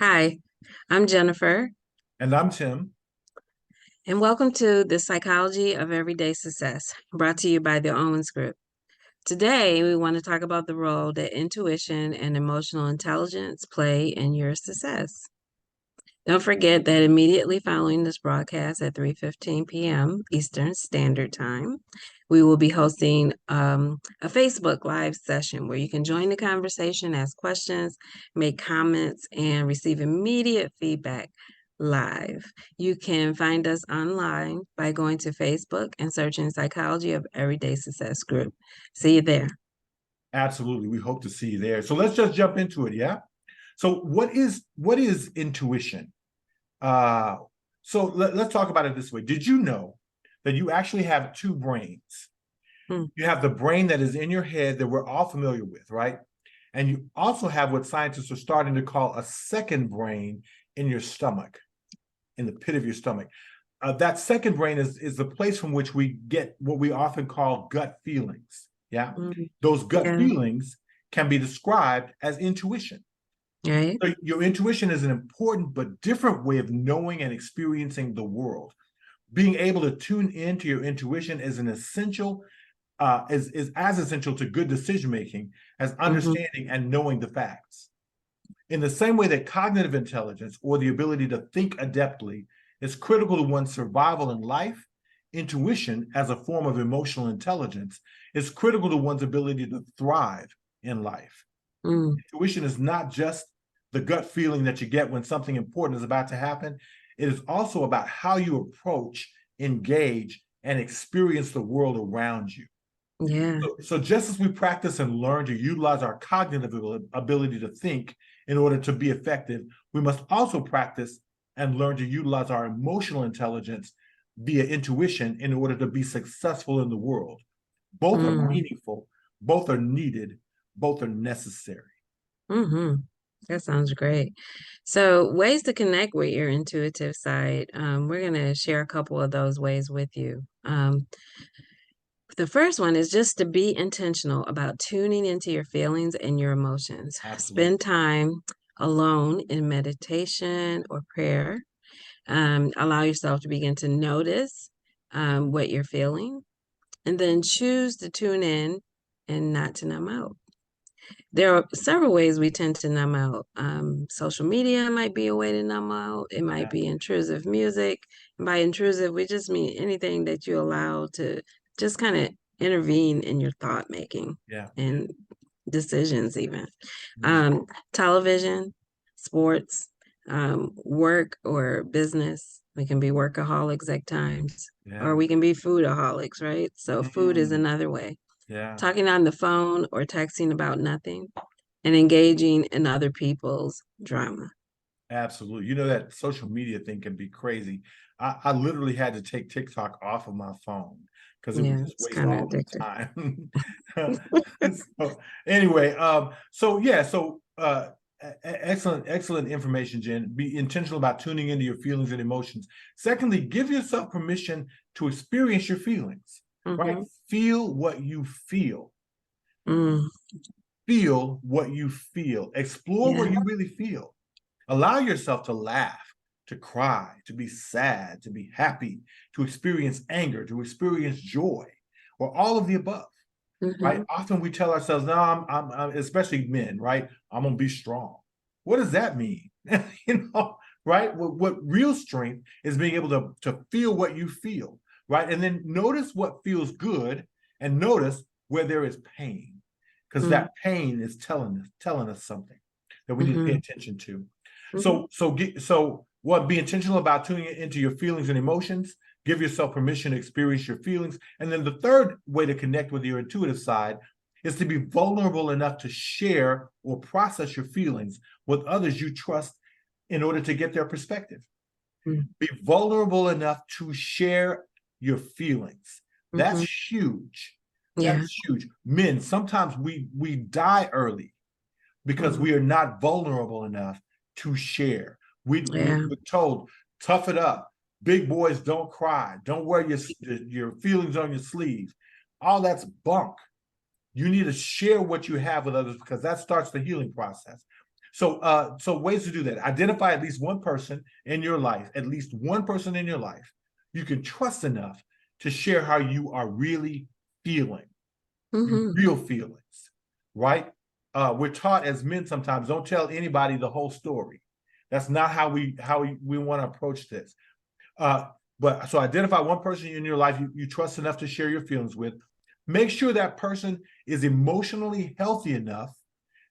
Hi, I'm Jennifer, And I'm Tim. and welcome to the Psychology of Everyday Success, brought to you by the Owens Group. Today, we want to talk about the role that intuition and emotional intelligence play in your success. Don't forget that immediately following this broadcast at 3:15 p.m. Eastern Standard Time, we will be hosting a Facebook Live session where you can join the conversation, ask questions, make comments, and receive immediate feedback live. You can find us online by going to Facebook and searching Psychology of Everyday Success Group. See you there. Absolutely. We hope to see you there. So let's just jump into it, yeah? So what is intuition? Uh let's talk about it this way. Did you know that you actually have two brains? Hmm. You have the brain that is in your head that we're all familiar with, right? And you also have what scientists are starting to call a second brain in your stomach, in the pit of your stomach. That second brain is the place from which we get what we often call gut feelings. Yeah. Mm. Those gut Yeah. feelings can be described as intuition. Right. So your intuition is an important but different way of knowing and experiencing the world. Being able to tune into your intuition is an essential, is as essential to good decision making as Hmm. understanding and knowing the facts. In the same way that cognitive intelligence, or the ability to think adeptly, is critical to one's survival in life, intuition, as a form of emotional intelligence, is critical to one's ability to thrive in life. Mm. Intuition is not just the gut feeling that you get when something important is about to happen. It is also about how you approach, engage, and experience the world around you. Yeah. So just as we practice and learn to utilize our cognitive ability to think in order to be effective, we must also practice and learn to utilize our emotional intelligence via intuition in order to be successful in the world. Both are Mm. meaningful, both are needed, both are necessary. Hmm. That sounds great. So, ways to connect with your intuitive side. We're going to share a couple of those ways with you. The first one is just to be intentional about tuning into your feelings and your emotions. Absolutely. Spend time alone in meditation or prayer. Allow yourself to begin to notice what you're feeling, and then choose to tune in and not to numb out. There are several ways we tend to numb out. Social media might be a way to numb out. It might Yeah. be intrusive music. And by intrusive, we just mean anything that you allow to just kind of intervene in your thought making Yeah. and decisions, even. Mhm. Um, Television, sports, work or business. We can be workaholics at times, or Yeah. we can be foodaholics, right? So, food is Mm. another way. Yeah. Talking on the phone or texting about nothing and engaging in other people's drama. Absolutely. You know, that social media thing can be crazy. I literally had to take TikTok off of my phone because it would Yeah, just it's waste kind of all this addictive. time. So anyway, so yeah, so excellent, excellent information, Jen. Be intentional about tuning into your feelings and emotions. Secondly, give yourself permission to experience your feelings, right? Hmm. Feel what you feel. Mm, Feel what you feel. Explore yeah. what you really feel. Allow yourself to laugh, to cry, to be sad, to be happy, to experience anger, to experience joy, or all of the above, right? Hmm. Often we tell ourselves, no, especially men, right? I'm going to be strong. What does that mean? You know, right? What real strength is being able to feel what you feel, right? And then notice what feels good and notice where there is pain, because Mm, that pain is telling us something that we need to pay hmm. attention to. Hmm. So what, be intentional about tuning into your feelings and emotions. Give yourself permission to experience your feelings. And then the third way to connect with your intuitive side is to be vulnerable enough to share or process your feelings with others you trust in order to get their perspective. Mm, Be vulnerable enough to share your feelings. That's hmm. huge. Yeah. That's huge. Men, sometimes we die early because Mm, we are not vulnerable enough to share. We're yeah. told, tough it up. Big boys don't cry. Don't wear your feelings on your sleeve. All that's bunk. You need to share what you have with others because that starts the healing process. So ways to do that: identify at least one person in your life, you can trust enough to share how you are really feeling, real feelings, right? We're taught as men sometimes, don't tell anybody the whole story. That's not how we want to approach this. But so identify one person in your life you trust enough to share your feelings with. Make sure that person is emotionally healthy enough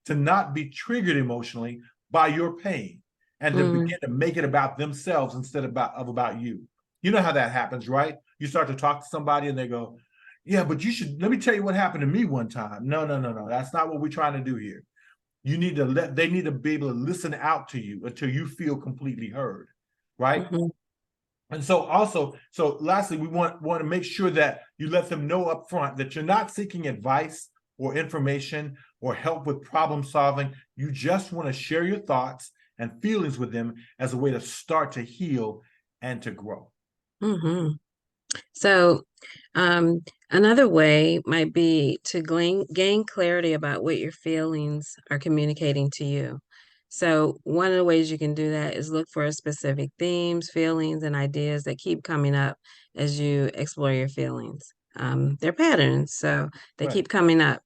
to not be triggered emotionally by your pain, and to begin to make it about themselves instead of about you. You know how that happens, right? You start to talk to somebody and they go, yeah, but let me tell you what happened to me one time. No. That's not what we're trying to do here. They need to be able to listen out to you until you feel completely heard, right? And so lastly, we want to make sure that you let them know up front that you're not seeking advice or information or help with problem solving. You just want to share your thoughts and feelings with them as a way to start to heal and to grow. So, another way might be to gain clarity about what your feelings are communicating to you. So, one of the ways you can do that is look for specific themes, feelings, and ideas that keep coming up as you explore your feelings. They're patterns, so they Right. keep coming up.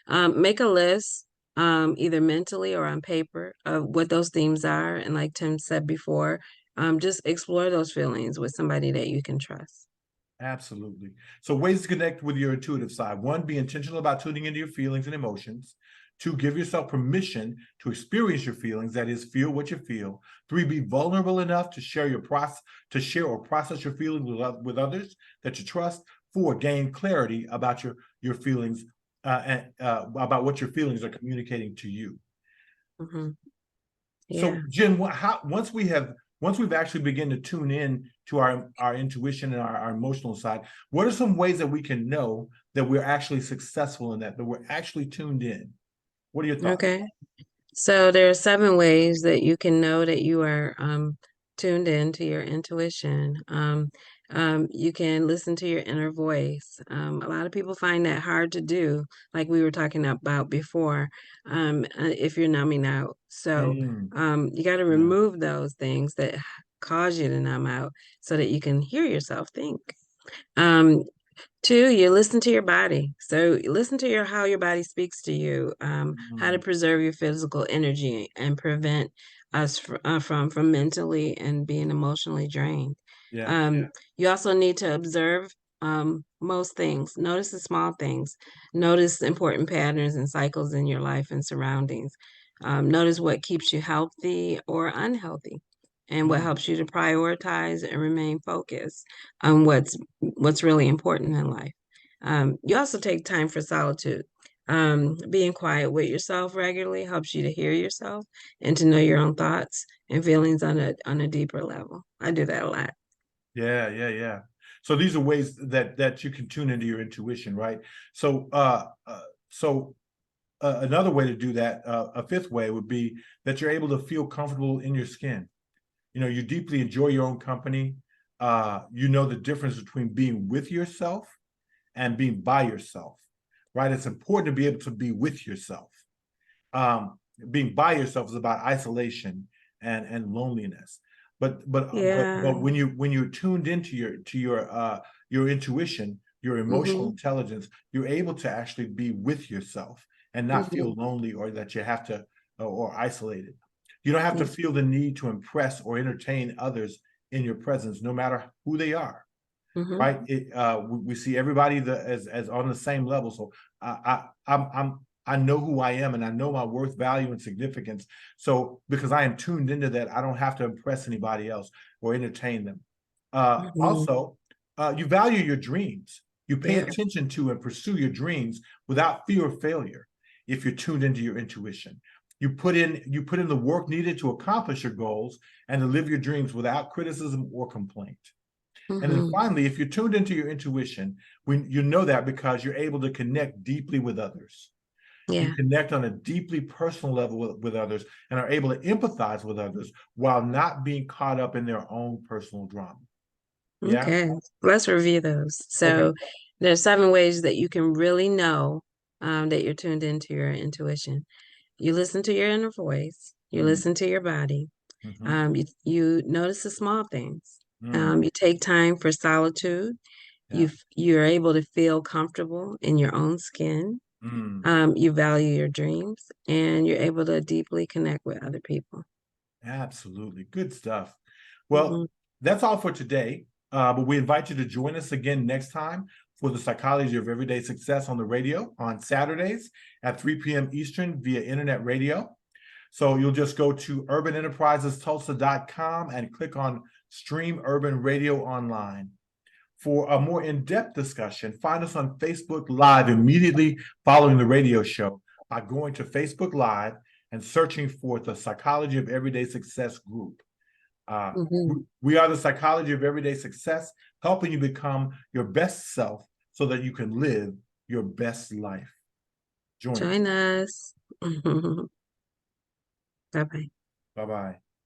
Make a list, either mentally or on paper, of what those themes are. And like Tim said before, just explore those feelings with somebody that you can trust. Absolutely. So ways to connect with your intuitive side: one, be intentional about tuning into your feelings and emotions. Two, give yourself permission to experience your feelings, that is, feel what you feel. Three, be vulnerable enough to share or process your feelings with others that you trust. Four, gain clarity about your feelings and about what your feelings are communicating to you. Yeah. So, Jen, once we've actually begun to tune in to our intuition and our emotional side, what are some ways that we can know that we're actually successful in that we're actually tuned in? What are your thoughts? Okay. So there are 7 ways that you can know that you are tuned in to your intuition. You can listen to your inner voice. A lot of people find that hard to do, like we were talking about before, if you're numbing out. So you got to Yeah. remove those things that cause you to numb out so that you can hear yourself think. Um, Two, you listen to your body. So you listen to how your body speaks to you, how to preserve your physical energy and prevent us from mentally and being emotionally drained. Yeah. You also need to observe most things. Notice the small things. Notice important patterns and cycles in your life and surroundings. Notice what keeps you healthy or unhealthy, and what helps you to prioritize and remain focused on what's really important in life. You also take time for solitude. Being quiet with yourself regularly helps you to hear yourself and to know your own thoughts and feelings on a deeper level. I do that a lot. Yeah. So these are ways that you can tune into your intuition, right? So another way to do that, a fifth way, would be that you're able to feel comfortable in your skin. You deeply enjoy your own company. You know the difference between being with yourself and being by yourself, right? It's important to be able to be with yourself. Being by yourself is about isolation and loneliness. But Yeah. when you're tuned into your intuition, your emotional Mm-hmm. intelligence, you're able to actually be with yourself and not feel Mm-hmm. lonely or that you have to or isolated. You don't have to feel the need to impress or entertain others in your presence, no matter who they are. Mm-hmm. Right? We see everybody as on the same level. So I know who I am and I know my worth, value, and significance. So because I am tuned into that, I don't have to impress anybody else or entertain them. Mm-hmm. Also, you value your dreams. You pay Yeah. attention to and pursue your dreams without fear of failure. If you're tuned into your intuition, you put in the work needed to accomplish your goals and to live your dreams without criticism or complaint. And then Mm-hmm. finally, if you're tuned into your intuition, when you know that because you're able to connect deeply with others. You Yeah. connect on a deeply personal level with others and are able to empathize with others while not being caught up in their own personal drama. Yeah. Okay. Let's review those. Okay. So there's 7 ways that you can really know that you're tuned into your intuition. You listen to your inner voice. You Mm, listen to your body. mhm, You notice the small things. mm, You take time for solitude. yeah. You're able to feel comfortable in your own skin. Mm, You value your dreams, and you're able to deeply connect with other people. absolutely. Good stuff. Well, Mhm. that's all for today. But we invite you to join us again next time for the Psychology of Everyday Success on the radio on Saturdays at 3 p.m. Eastern via internet radio. So you'll just go to urbanenterprisestulsa.com and click on Stream Urban Radio Online. For a more in-depth discussion, find us on Facebook Live immediately following the radio show by going to Facebook Live and searching for the Psychology of Everyday Success group. Uh, Mhm. we are the Psychology of Everyday Success, helping you become your best self so that you can live your best life. Join us. Join us. Bye bye. Bye-bye.